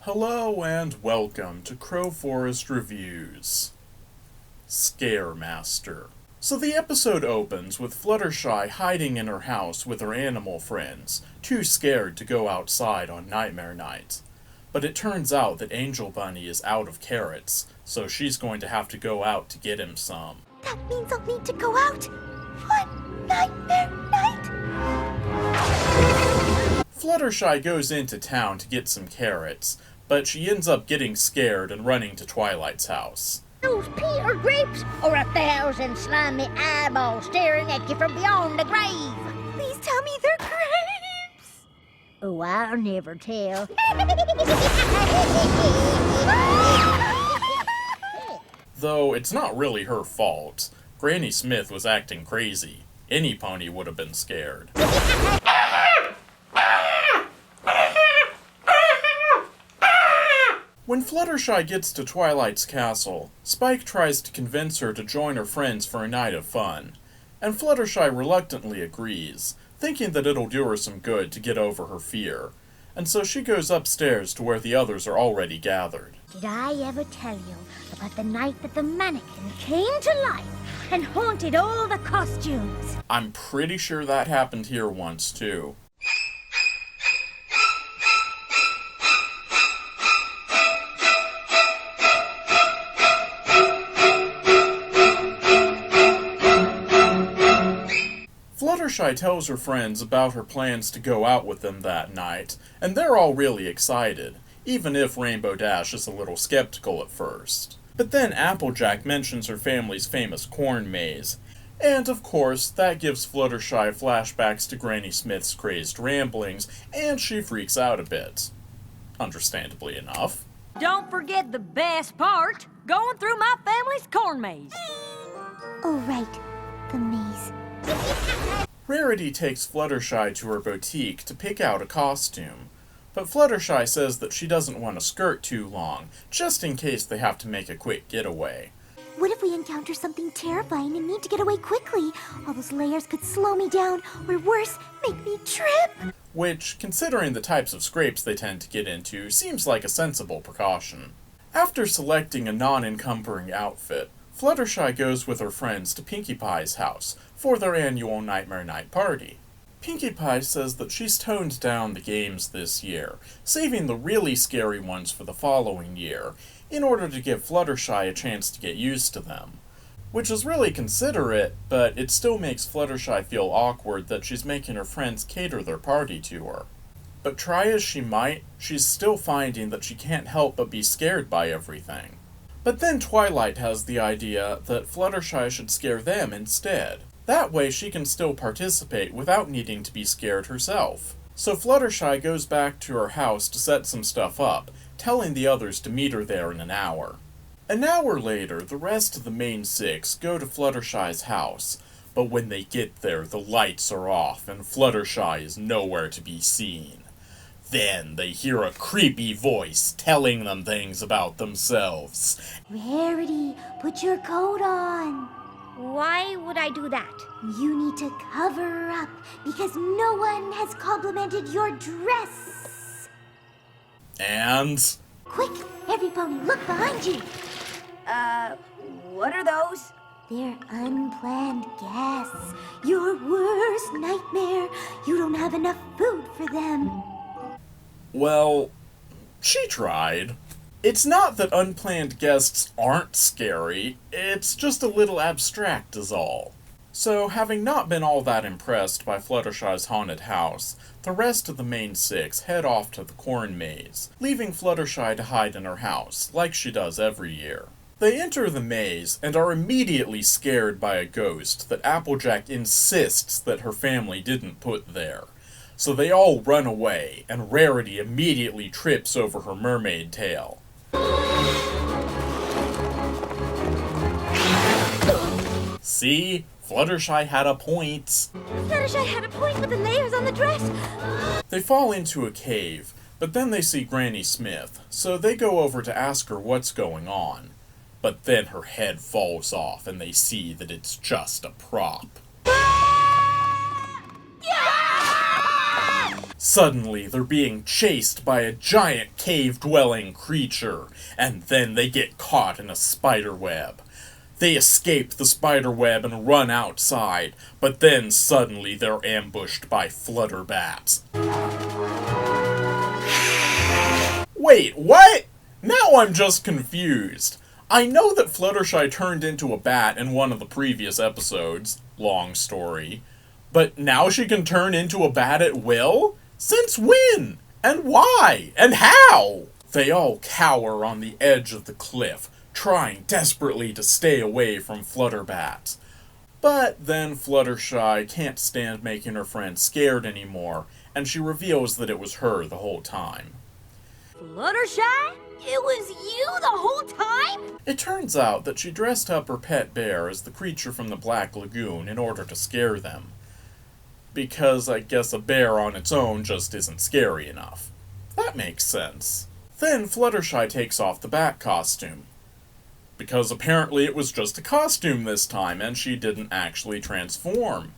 Hello and welcome to Crowforest Reviews. Scaremaster. So the episode opens with Fluttershy hiding in her house with her animal friends, too scared to go outside on Nightmare Night. But it turns out that Angel Bunny is out of carrots, so she's going to have to go out to get him some. That means I'll need to go out on Nightmare Night. Fluttershy goes into town to get some carrots, but she ends up getting scared and running to Twilight's house. Those pea or grapes, or 1,000 slimy eyeballs staring at you from beyond the grave. Please tell me they're grapes. Oh, I'll never tell. Though it's not really her fault. Granny Smith was acting crazy. Any pony would have been scared. When Fluttershy gets to Twilight's castle, Spike tries to convince her to join her friends for a night of fun, and Fluttershy reluctantly agrees, thinking that it'll do her some good to get over her fear, and so she goes upstairs to where the others are already gathered. Did I ever tell you about the night that the mannequin came to life and haunted all the costumes? I'm pretty sure that happened here once, too. Fluttershy tells her friends about her plans to go out with them that night, and they're all really excited, even if Rainbow Dash is a little skeptical at first. But then Applejack mentions her family's famous corn maze, and of course that gives Fluttershy flashbacks to Granny Smith's crazed ramblings, and she freaks out a bit. Understandably enough. Don't forget the best part, going through my family's corn maze. Oh, right, the maze. Rarity takes Fluttershy to her boutique to pick out a costume, but Fluttershy says that she doesn't want a skirt too long, just in case they have to make a quick getaway. What if we encounter something terrifying and need to get away quickly? All those layers could slow me down, or worse, make me trip. Which, considering the types of scrapes they tend to get into, seems like a sensible precaution. After selecting a non-encumbering outfit, Fluttershy goes with her friends to Pinkie Pie's house for their annual Nightmare Night party. Pinkie Pie says that she's toned down the games this year, saving the really scary ones for the following year, in order to give Fluttershy a chance to get used to them. Which is really considerate, but it still makes Fluttershy feel awkward that she's making her friends cater their party to her. But try as she might, she's still finding that she can't help but be scared by everything. But then Twilight has the idea that Fluttershy should scare them instead. That way she can still participate without needing to be scared herself. So Fluttershy goes back to her house to set some stuff up, telling the others to meet her there in an hour. An hour later, the rest of the main six go to Fluttershy's house, but when they get there, the lights are off and Fluttershy is nowhere to be seen. Then they hear a creepy voice telling them things about themselves. Rarity, put your coat on. Why would I do that? You need to cover up because no one has complimented your dress. And... Quick, every pony, look behind you. What are those? They're unplanned guests. Your worst nightmare. You don't have enough food for them. well, she tried. It's not that unplanned guests aren't scary, it's just a little abstract is all. So, having not been all that impressed by Fluttershy's haunted house, the rest of the main six head off to the corn maze, leaving Fluttershy to hide in her house, like she does every year. They enter the maze and are immediately scared by a ghost that Applejack insists that her family didn't put there. So they all run away, and Rarity immediately trips over her mermaid tail. See? Fluttershy had a point. Fluttershy had a point with the layers on the dress. They fall into a cave, but then they see Granny Smith, so they go over to ask her what's going on. But then her head falls off and they see that it's just a prop. Suddenly, they're being chased by a giant cave-dwelling creature, and then they get caught in a spider web. They escape the spider web and run outside, but then suddenly they're ambushed by flutterbats. Wait, what? Now I'm just confused. I know that Fluttershy turned into a bat in one of the previous episodes, long story, but now she can turn into a bat at will? Since when? And why? And how? They all cower on the edge of the cliff, trying desperately to stay away from Flutterbats. But then Fluttershy can't stand making her friends scared anymore, and she reveals that it was her the whole time. Fluttershy? It was you the whole time? It turns out that she dressed up her pet bear as the creature from the Black Lagoon in order to scare them. Because I guess a bear on its own just isn't scary enough. That makes sense. Then Fluttershy takes off the bat costume. Because apparently it was just a costume this time and she didn't actually transform.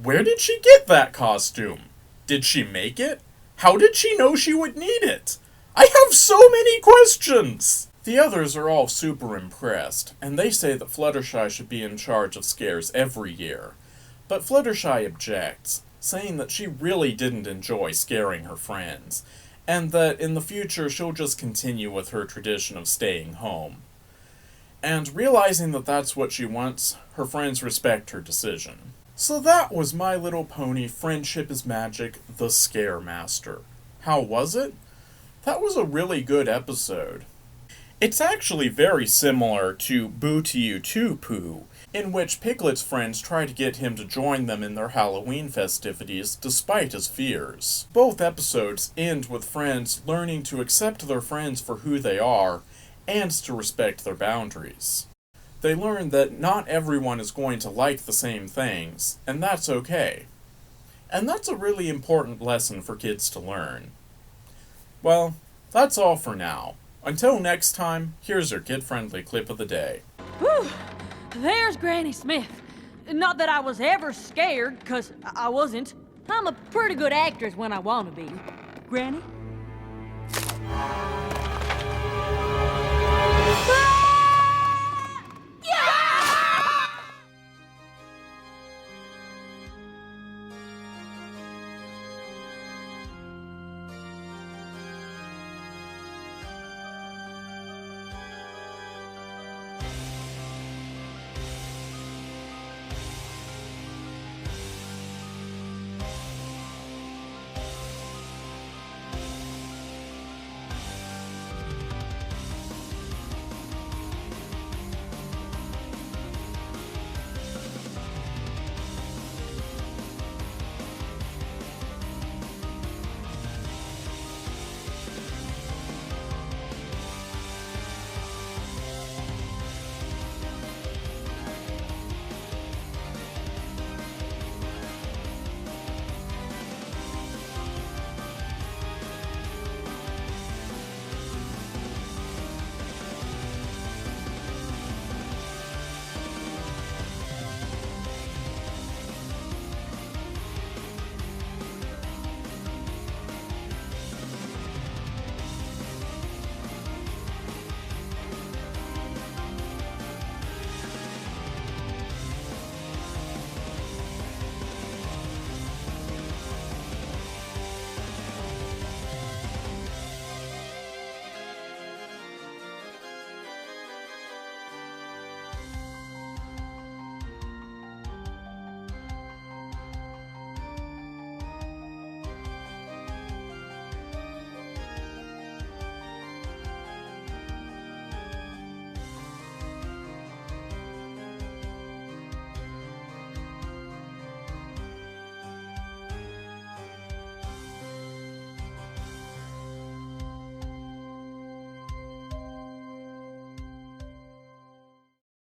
Where did she get that costume? Did she make it? How did she know she would need it? I have so many questions! The others are all super impressed, and they say that Fluttershy should be in charge of scares every year. But Fluttershy objects, saying that she really didn't enjoy scaring her friends, and that in the future she'll just continue with her tradition of staying home. And realizing that that's what she wants, her friends respect her decision. So that was My Little Pony Friendship is Magic, The Scare Master. How was it? That was a really good episode. It's actually very similar to Boo to You Too, Pooh, in which Piglet's friends try to get him to join them in their Halloween festivities despite his fears. Both episodes end with friends learning to accept their friends for who they are and to respect their boundaries. They learn that not everyone is going to like the same things, and that's okay. And that's a really important lesson for kids to learn. Well, that's all for now. Until next time, here's your kid-friendly clip of the day. Whew, there's Granny Smith. Not that I was ever scared, 'cause I wasn't. I'm a pretty good actress when I want to be. Granny?